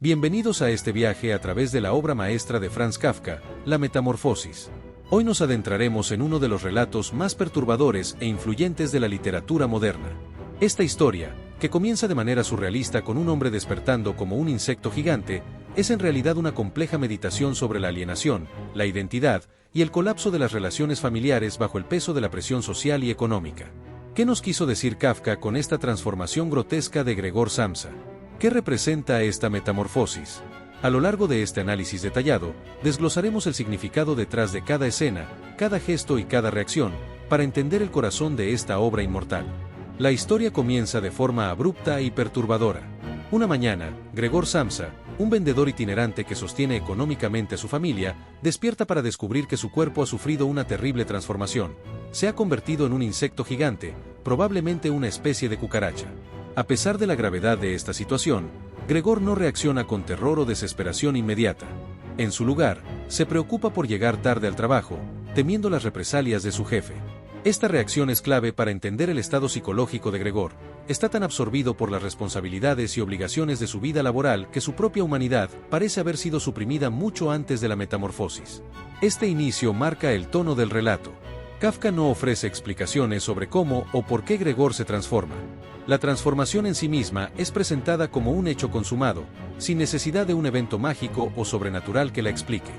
Bienvenidos a este viaje a través de la obra maestra de Franz Kafka, La Metamorfosis. Hoy nos adentraremos en uno de los relatos más perturbadores e influyentes de la literatura moderna. Esta historia, que comienza de manera surrealista con un hombre despertando como un insecto gigante, es en realidad una compleja meditación sobre la alienación, la identidad y el colapso de las relaciones familiares bajo el peso de la presión social y económica. ¿Qué nos quiso decir Kafka con esta transformación grotesca de Gregor Samsa? ¿Qué representa esta metamorfosis? A lo largo de este análisis detallado, desglosaremos el significado detrás de cada escena, cada gesto y cada reacción, para entender el corazón de esta obra inmortal. La historia comienza de forma abrupta y perturbadora. Una mañana, Gregor Samsa, un vendedor itinerante que sostiene económicamente a su familia, despierta para descubrir que su cuerpo ha sufrido una terrible transformación. Se ha convertido en un insecto gigante, probablemente una especie de cucaracha. A pesar de la gravedad de esta situación, Gregor no reacciona con terror o desesperación inmediata. En su lugar, se preocupa por llegar tarde al trabajo, temiendo las represalias de su jefe. Esta reacción es clave para entender el estado psicológico de Gregor. Está tan absorbido por las responsabilidades y obligaciones de su vida laboral que su propia humanidad parece haber sido suprimida mucho antes de la metamorfosis. Este inicio marca el tono del relato. Kafka no ofrece explicaciones sobre cómo o por qué Gregor se transforma. La transformación en sí misma es presentada como un hecho consumado, sin necesidad de un evento mágico o sobrenatural que la explique.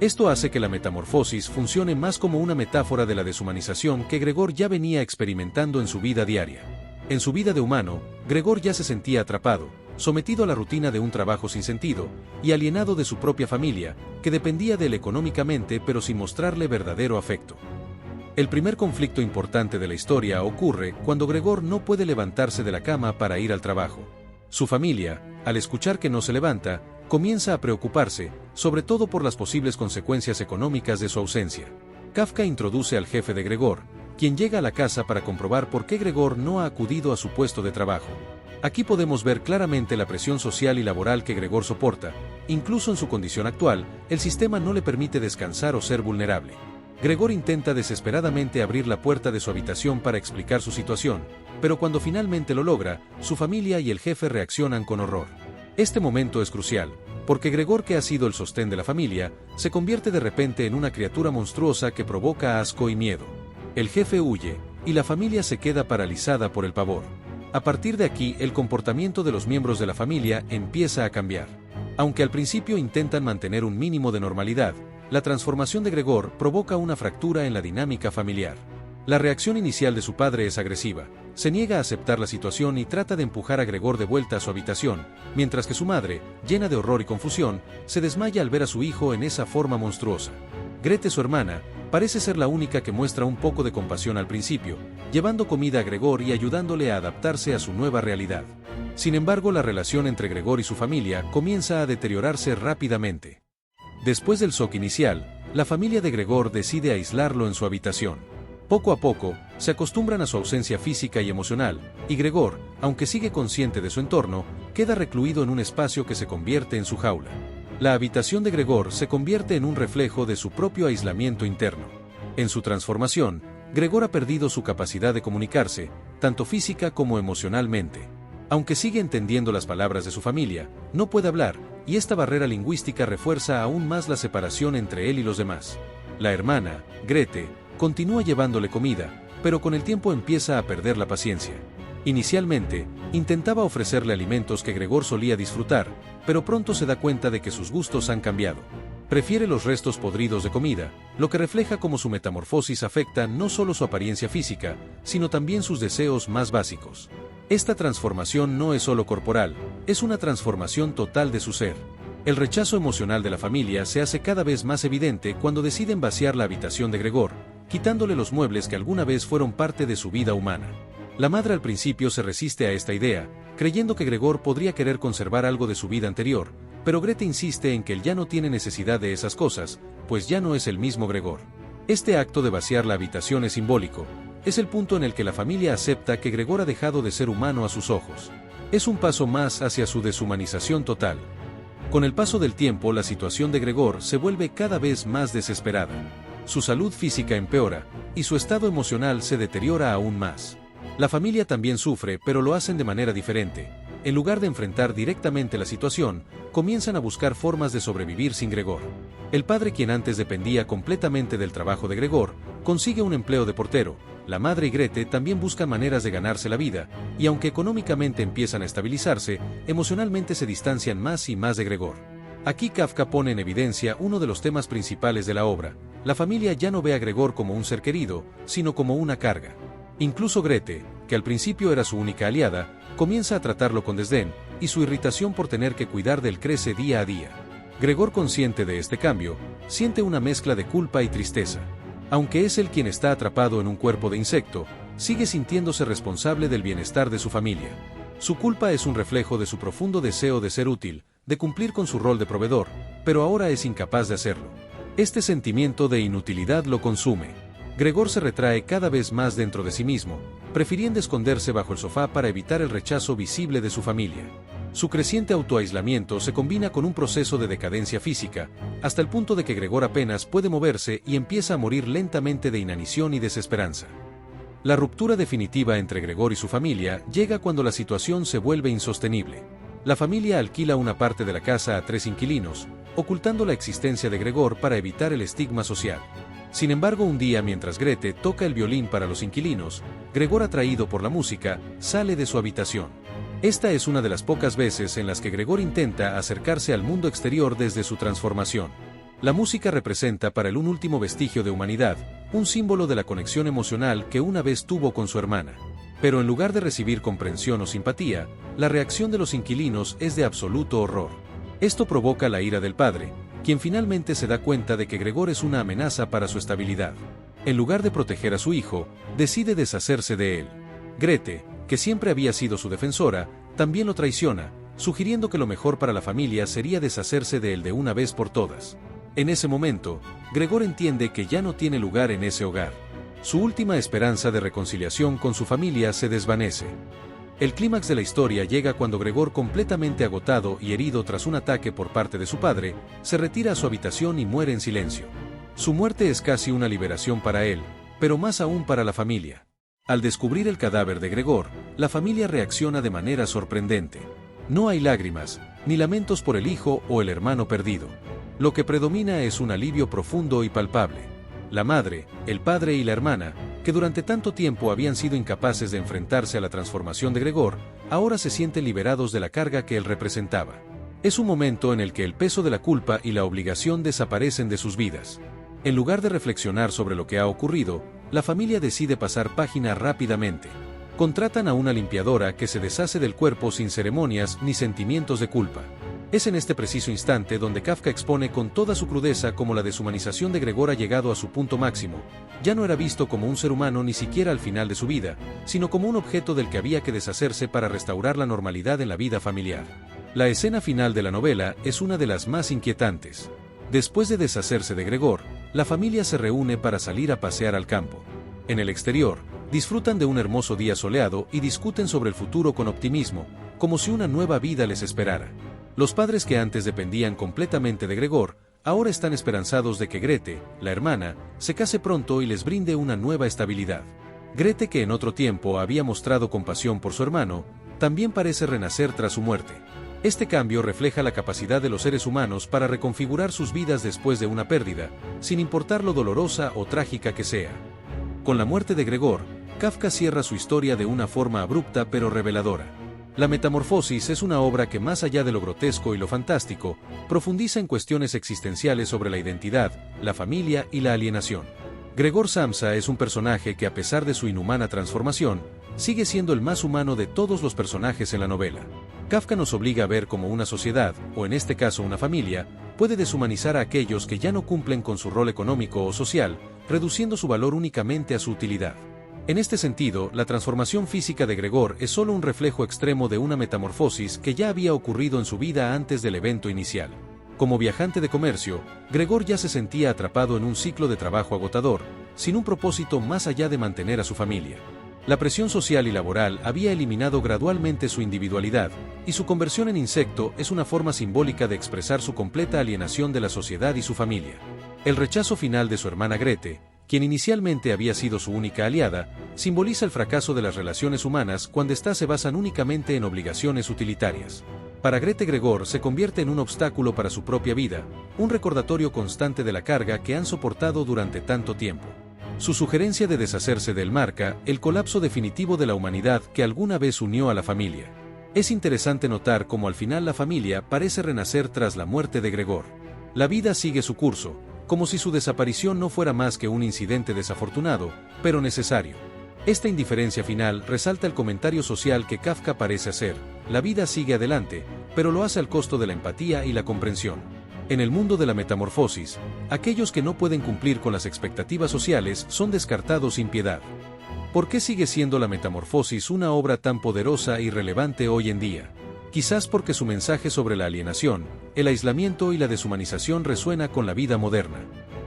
Esto hace que la metamorfosis funcione más como una metáfora de la deshumanización que Gregor ya venía experimentando en su vida diaria. En su vida de humano, Gregor ya se sentía atrapado, sometido a la rutina de un trabajo sin sentido, y alienado de su propia familia, que dependía de él económicamente pero sin mostrarle verdadero afecto. El primer conflicto importante de la historia ocurre cuando Gregor no puede levantarse de la cama para ir al trabajo. Su familia, al escuchar que no se levanta, comienza a preocuparse, sobre todo por las posibles consecuencias económicas de su ausencia. Kafka introduce al jefe de Gregor, quien llega a la casa para comprobar por qué Gregor no ha acudido a su puesto de trabajo. Aquí podemos ver claramente la presión social y laboral que Gregor soporta. Incluso en su condición actual, el sistema no le permite descansar o ser vulnerable. Gregor intenta desesperadamente abrir la puerta de su habitación para explicar su situación, pero cuando finalmente lo logra, su familia y el jefe reaccionan con horror. Este momento es crucial, porque Gregor, que ha sido el sostén de la familia, se convierte de repente en una criatura monstruosa que provoca asco y miedo. El jefe huye, y la familia se queda paralizada por el pavor. A partir de aquí, el comportamiento de los miembros de la familia empieza a cambiar. Aunque al principio intentan mantener un mínimo de normalidad, la transformación de Gregor provoca una fractura en la dinámica familiar. La reacción inicial de su padre es agresiva, se niega a aceptar la situación y trata de empujar a Gregor de vuelta a su habitación, mientras que su madre, llena de horror y confusión, se desmaya al ver a su hijo en esa forma monstruosa. Grete, su hermana, parece ser la única que muestra un poco de compasión al principio, llevando comida a Gregor y ayudándole a adaptarse a su nueva realidad. Sin embargo, la relación entre Gregor y su familia comienza a deteriorarse rápidamente. Después del shock inicial, la familia de Gregor decide aislarlo en su habitación. Poco a poco, se acostumbran a su ausencia física y emocional, y Gregor, aunque sigue consciente de su entorno, queda recluido en un espacio que se convierte en su jaula. La habitación de Gregor se convierte en un reflejo de su propio aislamiento interno. En su transformación, Gregor ha perdido su capacidad de comunicarse, tanto física como emocionalmente. Aunque sigue entendiendo las palabras de su familia, no puede hablar, y esta barrera lingüística refuerza aún más la separación entre él y los demás. La hermana, Grete, continúa llevándole comida, pero con el tiempo empieza a perder la paciencia. Inicialmente, intentaba ofrecerle alimentos que Gregor solía disfrutar, pero pronto se da cuenta de que sus gustos han cambiado. Prefiere los restos podridos de comida, lo que refleja cómo su metamorfosis afecta no solo su apariencia física, sino también sus deseos más básicos. Esta transformación no es solo corporal, es una transformación total de su ser. El rechazo emocional de la familia se hace cada vez más evidente cuando deciden vaciar la habitación de Gregor, quitándole los muebles que alguna vez fueron parte de su vida humana. La madre al principio se resiste a esta idea, creyendo que Gregor podría querer conservar algo de su vida anterior, pero Grete insiste en que él ya no tiene necesidad de esas cosas, pues ya no es el mismo Gregor. Este acto de vaciar la habitación es simbólico. Es el punto en el que la familia acepta que Gregor ha dejado de ser humano a sus ojos. Es un paso más hacia su deshumanización total. Con el paso del tiempo, la situación de Gregor se vuelve cada vez más desesperada. Su salud física empeora, y su estado emocional se deteriora aún más. La familia también sufre, pero lo hacen de manera diferente. En lugar de enfrentar directamente la situación, comienzan a buscar formas de sobrevivir sin Gregor. El padre, quien antes dependía completamente del trabajo de Gregor, consigue un empleo de portero. La madre y Grete también buscan maneras de ganarse la vida, y aunque económicamente empiezan a estabilizarse, emocionalmente se distancian más y más de Gregor. Aquí Kafka pone en evidencia uno de los temas principales de la obra. La familia ya no ve a Gregor como un ser querido, sino como una carga. Incluso Grete, que al principio era su única aliada, comienza a tratarlo con desdén, y su irritación por tener que cuidar de él crece día a día. Gregor, consciente de este cambio, siente una mezcla de culpa y tristeza. Aunque es él quien está atrapado en un cuerpo de insecto, sigue sintiéndose responsable del bienestar de su familia. Su culpa es un reflejo de su profundo deseo de ser útil, de cumplir con su rol de proveedor, pero ahora es incapaz de hacerlo. Este sentimiento de inutilidad lo consume. Gregor se retrae cada vez más dentro de sí mismo, prefiriendo esconderse bajo el sofá para evitar el rechazo visible de su familia. Su creciente autoaislamiento se combina con un proceso de decadencia física, hasta el punto de que Gregor apenas puede moverse y empieza a morir lentamente de inanición y desesperanza. La ruptura definitiva entre Gregor y su familia llega cuando la situación se vuelve insostenible. La familia alquila una parte de la casa a 3 inquilinos, ocultando la existencia de Gregor para evitar el estigma social. Sin embargo, un día mientras Grete toca el violín para los inquilinos, Gregor, atraído por la música, sale de su habitación. Esta es una de las pocas veces en las que Gregor intenta acercarse al mundo exterior desde su transformación. La música representa para él un último vestigio de humanidad, un símbolo de la conexión emocional que una vez tuvo con su hermana. Pero en lugar de recibir comprensión o simpatía, la reacción de los inquilinos es de absoluto horror. Esto provoca la ira del padre, quien finalmente se da cuenta de que Gregor es una amenaza para su estabilidad. En lugar de proteger a su hijo, decide deshacerse de él. Grete, que siempre había sido su defensora, también lo traiciona, sugiriendo que lo mejor para la familia sería deshacerse de él de una vez por todas. En ese momento, Gregor entiende que ya no tiene lugar en ese hogar. Su última esperanza de reconciliación con su familia se desvanece. El clímax de la historia llega cuando Gregor, completamente agotado y herido tras un ataque por parte de su padre, se retira a su habitación y muere en silencio. Su muerte es casi una liberación para él, pero más aún para la familia. Al descubrir el cadáver de Gregor, la familia reacciona de manera sorprendente. No hay lágrimas, ni lamentos por el hijo o el hermano perdido. Lo que predomina es un alivio profundo y palpable. La madre, el padre y la hermana, que durante tanto tiempo habían sido incapaces de enfrentarse a la transformación de Gregor, ahora se sienten liberados de la carga que él representaba. Es un momento en el que el peso de la culpa y la obligación desaparecen de sus vidas. En lugar de reflexionar sobre lo que ha ocurrido, la familia decide pasar página rápidamente. Contratan a una limpiadora que se deshace del cuerpo sin ceremonias ni sentimientos de culpa. Es en este preciso instante donde Kafka expone con toda su crudeza cómo la deshumanización de Gregor ha llegado a su punto máximo. Ya no era visto como un ser humano ni siquiera al final de su vida, sino como un objeto del que había que deshacerse para restaurar la normalidad en la vida familiar. La escena final de la novela es una de las más inquietantes. Después de deshacerse de Gregor, la familia se reúne para salir a pasear al campo. En el exterior, disfrutan de un hermoso día soleado y discuten sobre el futuro con optimismo, como si una nueva vida les esperara. Los padres, que antes dependían completamente de Gregor, ahora están esperanzados de que Grete, la hermana, se case pronto y les brinde una nueva estabilidad. Grete, que en otro tiempo había mostrado compasión por su hermano, también parece renacer tras su muerte. Este cambio refleja la capacidad de los seres humanos para reconfigurar sus vidas después de una pérdida, sin importar lo dolorosa o trágica que sea. Con la muerte de Gregor, Kafka cierra su historia de una forma abrupta pero reveladora. La Metamorfosis es una obra que, más allá de lo grotesco y lo fantástico, profundiza en cuestiones existenciales sobre la identidad, la familia y la alienación. Gregor Samsa es un personaje que, a pesar de su inhumana transformación, sigue siendo el más humano de todos los personajes en la novela. Kafka nos obliga a ver cómo una sociedad, o en este caso una familia, puede deshumanizar a aquellos que ya no cumplen con su rol económico o social, reduciendo su valor únicamente a su utilidad. En este sentido, la transformación física de Gregor es solo un reflejo extremo de una metamorfosis que ya había ocurrido en su vida antes del evento inicial. Como viajante de comercio, Gregor ya se sentía atrapado en un ciclo de trabajo agotador, sin un propósito más allá de mantener a su familia. La presión social y laboral había eliminado gradualmente su individualidad, y su conversión en insecto es una forma simbólica de expresar su completa alienación de la sociedad y su familia. El rechazo final de su hermana Grete, quien inicialmente había sido su única aliada, simboliza el fracaso de las relaciones humanas cuando éstas se basan únicamente en obligaciones utilitarias. Para Grete Gregor se convierte en un obstáculo para su propia vida, un recordatorio constante de la carga que han soportado durante tanto tiempo. Su sugerencia de deshacerse del marca el colapso definitivo de la humanidad que alguna vez unió a la familia. Es interesante notar cómo al final la familia parece renacer tras la muerte de Gregor. La vida sigue su curso, como si su desaparición no fuera más que un incidente desafortunado, pero necesario. Esta indiferencia final resalta el comentario social que Kafka parece hacer: la vida sigue adelante, pero lo hace al costo de la empatía y la comprensión. En el mundo de la metamorfosis, aquellos que no pueden cumplir con las expectativas sociales son descartados sin piedad. ¿Por qué sigue siendo la metamorfosis una obra tan poderosa y relevante hoy en día? Quizás porque su mensaje sobre la alienación, el aislamiento y la deshumanización resuena con la vida moderna.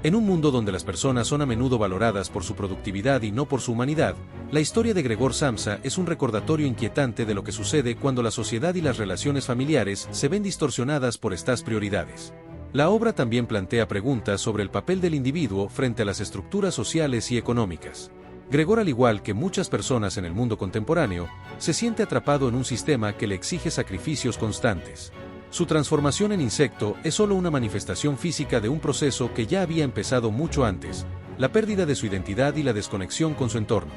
En un mundo donde las personas son a menudo valoradas por su productividad y no por su humanidad, la historia de Gregor Samsa es un recordatorio inquietante de lo que sucede cuando la sociedad y las relaciones familiares se ven distorsionadas por estas prioridades. La obra también plantea preguntas sobre el papel del individuo frente a las estructuras sociales y económicas. Gregor, al igual que muchas personas en el mundo contemporáneo, se siente atrapado en un sistema que le exige sacrificios constantes. Su transformación en insecto es solo una manifestación física de un proceso que ya había empezado mucho antes: la pérdida de su identidad y la desconexión con su entorno.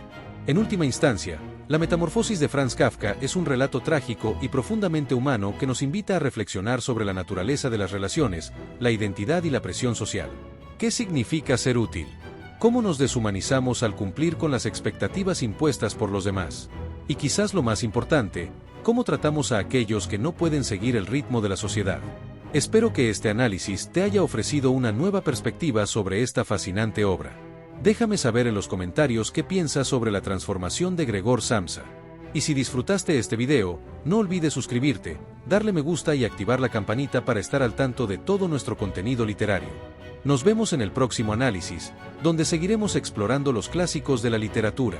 En última instancia, la metamorfosis de Franz Kafka es un relato trágico y profundamente humano que nos invita a reflexionar sobre la naturaleza de las relaciones, la identidad y la presión social. ¿Qué significa ser útil? ¿Cómo nos deshumanizamos al cumplir con las expectativas impuestas por los demás? Y quizás lo más importante, ¿cómo tratamos a aquellos que no pueden seguir el ritmo de la sociedad? Espero que este análisis te haya ofrecido una nueva perspectiva sobre esta fascinante obra. Déjame saber en los comentarios qué piensas sobre la transformación de Gregor Samsa. Y si disfrutaste este video, no olvides suscribirte, darle me gusta y activar la campanita para estar al tanto de todo nuestro contenido literario. Nos vemos en el próximo análisis, donde seguiremos explorando los clásicos de la literatura.